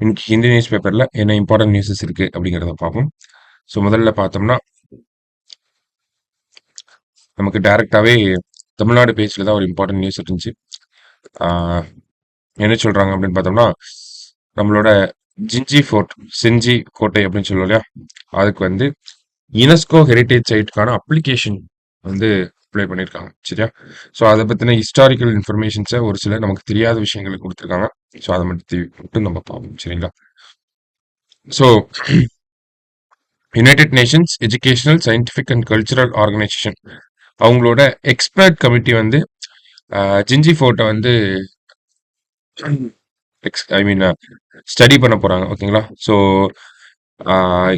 இன்னைக்கு ஹிந்தி நியூஸ் பேப்பர்ல என்ன இம்பார்ட்டன்ட் நியூஸஸ் இருக்கு அப்படிங்கிறத பார்ப்போம். ஸோ முதல்ல பார்த்தோம்னா நமக்கு டைரக்டாவே தமிழ்நாடு பேஜ்ல தான் ஒரு இம்பார்ட்டன்ட் நியூஸ் இருந்துச்சு. ஆஹ் என்ன சொல்றாங்க அப்படின்னு பார்த்தோம்னா நம்மளோட ஜிஞ்சி ஃபோர்ட் செஞ்சி கோட்டை அப்படின்னு சொல்லுவோம் இல்லையா, அதுக்கு வந்து யுனெஸ்கோ ஹெரிட்டேஜ் சைட்டுக்கான அப்ளிகேஷன் வந்து அப்ளை பண்ணியிருக்காங்க. சரியா? ஸோ அதை பற்றின ஹிஸ்டாரிக்கல் இன்ஃபர்மேஷன்ஸை ஒரு சில நமக்கு தெரியாத விஷயங்களை கொடுத்துருக்காங்க. ஸோ அதை மட்டும் நம்ம பார்ப்போம். சரிங்களா? So United Nations educational scientific and cultural organisation அவங்களோட எக்ஸ்பர்ட் கமிட்டி வந்து ஜிஞ்சி ஃபோர்ட்டை வந்து ஐ மீன் ஸ்டடி பண்ண போறாங்க. ஓகேங்களா? ஸோ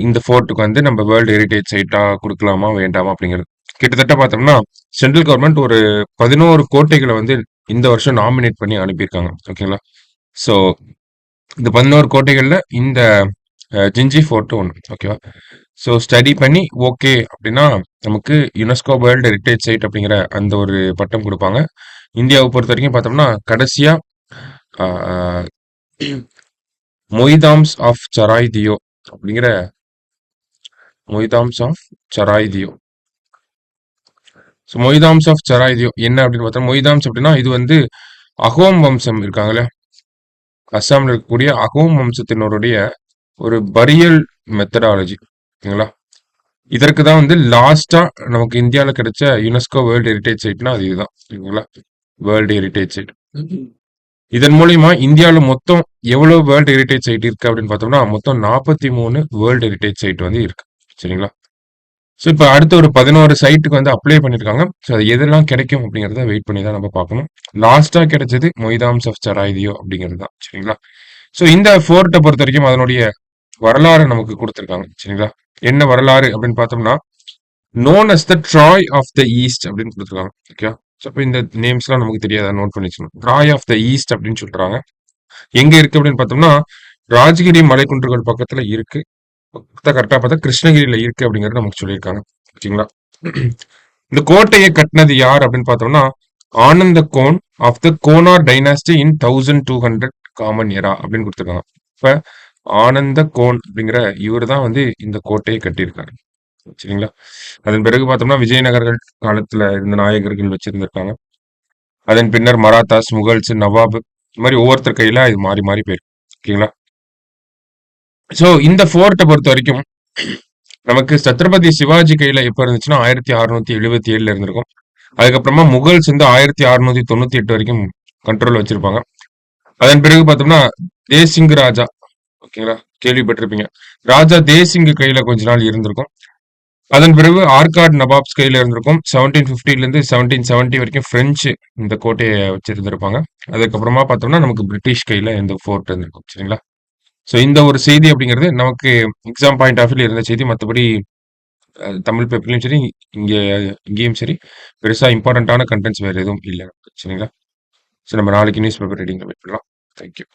இந்த ஃபோர்ட்டுக்கு வந்து நம்ம வேர்ல்டு ஹெரிட்டேஜ் சைட்டா கொடுக்கலாமா வேண்டாமா அப்படிங்கிறது கிட்டத்தட்ட பார்த்தோம்னா சென்ட்ரல் கவர்மெண்ட் ஒரு 11 கோட்டைகளை வந்து இந்த வருஷம் நாமினேட் பண்ணி அனுப்பியிருக்காங்க. ஓகேங்களா? ஸோ இந்த 11 கோட்டைகள்ல இந்த ஜிஞ்சி ஃபோர்ட்டு ஒன்று. ஓகேவா? ஸோ ஸ்டடி பண்ணி ஓகே அப்படின்னா நமக்கு யுனெஸ்கோ வேர்ல்டு ஹெரிட்டேஜ் சைட் அப்படிங்கிற அந்த ஒரு பட்டம் கொடுப்பாங்க. இந்தியாவை பொறுத்த வரைக்கும் பார்த்தோம்னா கடைசியா மொய்தாம்ஸ் ஆஃப் சராய் தியோ அப்படிங்கிற Moidams of Charaideo so Moidams of Charaideo என்ன அப்படின்னு பார்த்தா மொய்தாம்ஸ் அப்படின்னா இது வந்து அகோம் வம்சம் இருக்காங்களே, அஸ்ஸாம்ல இருக்கக்கூடிய அகோம் வம்சத்தினருடைய ஒரு பரியல் மெத்தடாலஜி. ஓகேங்களா? இதற்கு தான் வந்து லாஸ்டா நமக்கு இந்தியாவில் கிடைச்ச யுனெஸ்கோ வேர்ல்டு ஹெரிட்டேஜ் சைட்னா அது இதுதான். ஓகேங்களா? World heritage side. இதன் மூலியமா இந்தியாவில் மொத்தம் எவ்வளவு வேர்ல்டு ஹெரிட்டேஜ் சைட் இருக்கு அப்படின்னு பார்த்தோம்னா மொத்தம் 43 வேர்ல்டு ஹெரிட்டேஜ் சைட் வந்து இருக்கு. சரிங்களா? ஸோ இப்போ அடுத்த ஒரு 11 சைட்டுக்கு வந்து அப்ளை பண்ணியிருக்காங்க. ஸோ அது எதெல்லாம் கிடைக்கும் அப்படிங்கிறத வெயிட் பண்ணி தான் நம்ம பார்க்கணும். லாஸ்டா கிடைச்சது மொய்தாம்ஸ் ஆஃப் சராய்தியோ அப்படிங்கிறது தான். சரிங்களா? ஸோ இந்த ஃபோர்ட்டை பொறுத்த வரைக்கும் அதனுடைய வரலாறு நமக்கு கொடுத்துருக்காங்க. சரிங்களா? என்ன வரலாறு அப்படின்னு பார்த்தோம்னா known as the Troy of the East அப்படின்னு கொடுத்துருக்காங்க. ஓகே? ஸோ இப்போ இந்த நேம்ஸ்லாம் நமக்கு தெரியாத நோட் பண்ணி வச்சுக்கணும். ட்ராய் ஆஃப் த ஈஸ்ட் அப்படின்னு சொல்றாங்க. எங்க இருக்கு அப்படின்னு பார்த்தோம்னா ராஜகிரி மலைக்குன்றுகள் பக்கத்துல இருக்கு. கரெக்டா பார்த்தா கிருஷ்ணகிரியில இருக்கு அப்படிங்கறது நமக்கு சொல்லியிருக்காங்க. ஓகேங்களா? இந்த கோட்டையை கட்டினது யார் அப்படின்னு பார்த்தோம்னா Ananda Kon of the Konar dynasty in 1200 common era அப்படின்னு கொடுத்துருக்காங்க. இப்ப ஆனந்த கோன் அப்படிங்கிற இவர் தான் வந்து இந்த கோட்டையை கட்டியிருக்காரு. சரிங்களா? அதன் பிறகு பார்த்தோம்னா விஜயநகர்கள் காலத்துல இருந்த நாயகர்கள் வச்சிருந்திருக்காங்க. அதன் பின்னர் மராத்தாஸ், முகல்ஸ், நவாப் இந்த மாதிரி ஒவ்வொருத்தர் கையில இது மாறி மாறி போயிருக்கு. ஓகேங்களா? ஸோ இந்த ஃபோர்ட்டை பொறுத்த வரைக்கும் நமக்கு சத்ரபதி சிவாஜி கையில எப்ப இருந்துச்சுன்னா 1677ல இருந்திருக்கும். அதுக்கப்புறமா முகல்ஸ் வந்து 1698 வரைக்கும் கண்ட்ரோல் வச்சிருப்பாங்க. அதன் பிறகு பார்த்தோம்னா தேசிங் ராஜா, ஓகேங்களா, கேள்விப்பட்டிருப்பீங்க. ராஜா தேசிங் கையில கொஞ்ச நாள் இருந்திருக்கும். அதன் பிறகு ஆர்காட் நவாப்ஸ் கையில இருந்திருக்கும். 1750ல இருந்து 1770 வரைக்கும் பிரெஞ்சு இந்த கோட்டையை வச்சிருந்திருப்பாங்க. அதுக்கப்புறமா பார்த்தோம்னா நமக்கு பிரிட்டிஷ் கையில இந்த ஃபோர்ட் இருந்திருக்கும். சரிங்களா? ஸோ இந்த ஒரு செய்தி அப்படிங்கிறது நமக்கு எக்ஸாம் பாயிண்ட் ஆஃப் வியூல இருந்த செய்தி. மற்றபடி தமிழ் பேப்பர்லயும் சரி, இங்க இங்கேயும் சரி பெருசா இம்பார்ட்டன்டான கண்டென்ட்ஸ் வேற எதுவும் இல்லை. சரிங்களா? ஸோ நம்ம நாளைக்கு நியூஸ் பேப்பர் ரீடிங் வெயிட் பண்ணலாம். தேங்க்யூ.